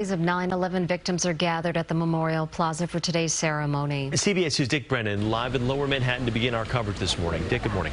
Of 9/11 victims are gathered at the Memorial Plaza for today's ceremony. CBS News' Dick Brennan live in Lower Manhattan to begin our coverage this morning. Dick, good morning.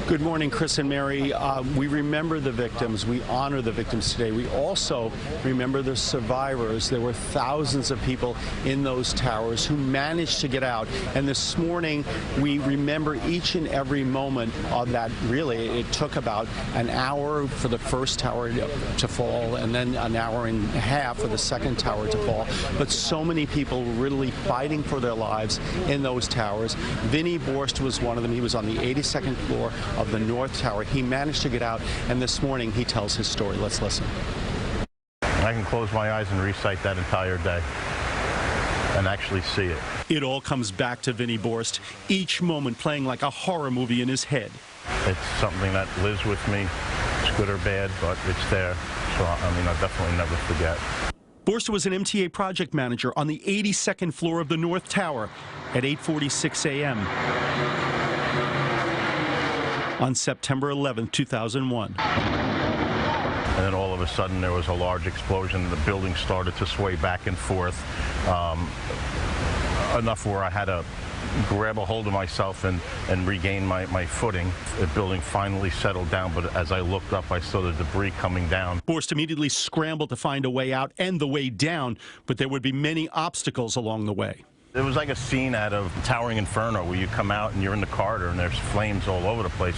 Good morning, Chris and Mary. We remember the victims. We honor the victims today. We also remember the survivors. There were thousands of people in those towers who managed to get out. And this morning, we remember each and every moment of that. Really, it took about an hour for the first tower to fall and then an hour and a half for the second tower to fall. But so many people really fighting for their lives in those towers. Vinny Borst was one of them. He was on the 82nd floor of the North Tower. He managed to get out, and this morning he tells his story. Let's listen. I can close my eyes and recite that entire day and actually see it. It all comes back to Vinny Borst, each moment playing like a horror movie in his head. It's something that lives with me. It's good or bad, but it's there. So, I mean, I definitely never forget. Borst was an MTA project manager on the 82nd floor of the North Tower at 8:46 a.m. on September 11, 2001. And then all of a sudden there was a large explosion. The building started to sway back and forth, enough where I had to grab a hold of myself and regain my footing. The building finally settled down, but as I looked up, I saw the debris coming down. Borst immediately scrambled to find a way out and the way down, but there would be many obstacles along the way. It was like a scene out of Towering Inferno where you come out and you're in the corridor and there's flames all over the place.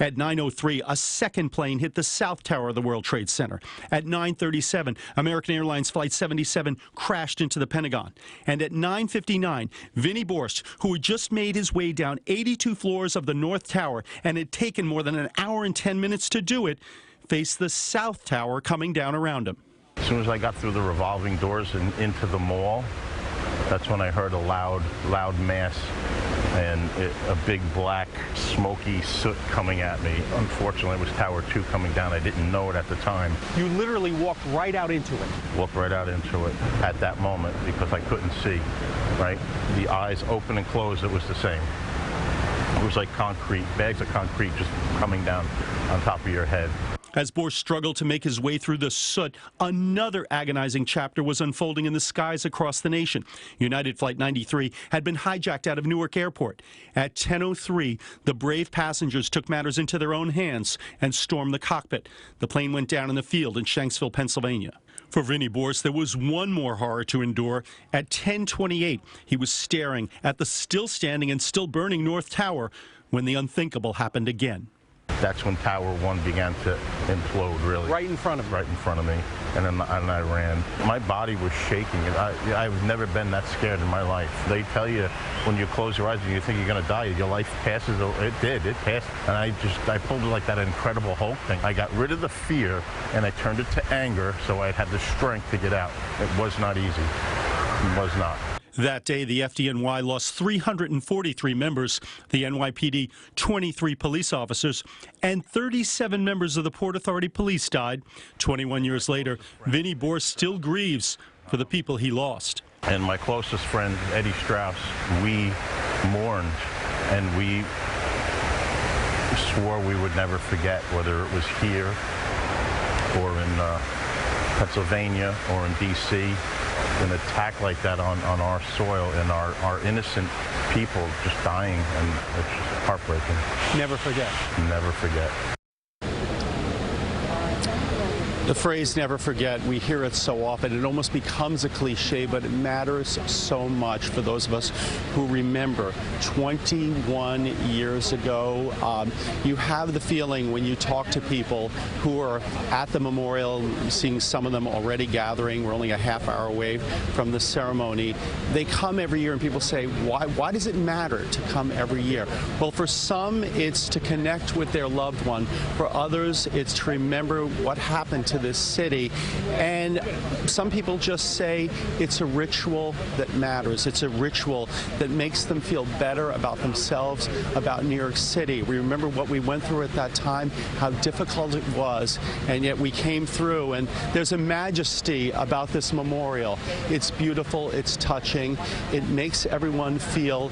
At 9:03, a second plane hit the South Tower of the World Trade Center. At 9:37, American Airlines Flight 77 crashed into the Pentagon. And at 9:59, Vinny Borst, who had just made his way down 82 floors of the North Tower and had taken more than an hour and 10 minutes to do it, faced the South Tower coming down around him. As soon as I got through the revolving doors and into the mall, that's when I heard a loud mass and a big black smoky soot coming at me. Unfortunately, it was Tower 2 coming down. I didn't know it at the time. You literally walked right out into it. Walked right out into it at that moment because I couldn't see, right? The eyes open and closed, it was the same. It was like concrete, bags of concrete just coming down on top of your head. As Borst struggled to make his way through the soot, another agonizing chapter was unfolding in the skies across the nation. United Flight 93 had been hijacked out of Newark Airport. At 10:03, the brave passengers took matters into their own hands and stormed the cockpit. The plane went down in the field in Shanksville, Pennsylvania. For Vinny Borst, there was one more horror to endure. At 10:28, he was staring at the still standing and still burning North Tower when the unthinkable happened again. That's when Tower 1 began to implode, really. Right in front of me. Right in front of me. And then I ran. My body was shaking. I've never been that scared in my life. They tell you when you close your eyes and you think you're going to die, your life passes. It did. It passed. And I pulled it like that Incredible Hulk thing. I got rid of the fear and I turned it to anger, so I had the strength to get out. It was not easy. It was not. That day, the FDNY lost 343 members, the NYPD 23 police officers, and 37 members of the Port Authority Police died. 21 years later, Vinny Borst still grieves for the people he lost. And my closest friend, Eddie Strauss, we mourned and we swore we would never forget, whether it was here or in Pennsylvania or in D.C., an attack like that on our soil and our innocent people just dying, and it's just heartbreaking. Never forget. Never forget. The phrase never forget, we hear it so often. It almost becomes a cliche, but it matters so much for those of us who remember 21 years ago. You have the feeling when you talk to people who are at the memorial, seeing some of them already gathering. We're only a half hour away from the ceremony. They come every year and people say, why does it matter to come every year? Well, for some, it's to connect with their loved one. For others, it's to remember what happened to this city, and some people just say it's a ritual that matters. It's a ritual that makes them feel better about themselves, about New York City. We remember what we went through at that time, how difficult it was, and yet we came through, and there's a majesty about this memorial. It's beautiful, it's touching, it makes everyone feel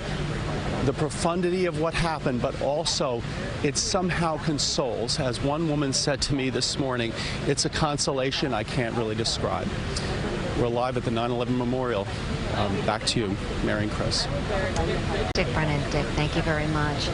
the profundity of what happened, but also it somehow consoles. As one woman said to me this morning, it's a consolation I can't really describe. We're live at the 9/11 Memorial. Back to you, Mary and Chris. Dick Brennan. Dick, thank you very much.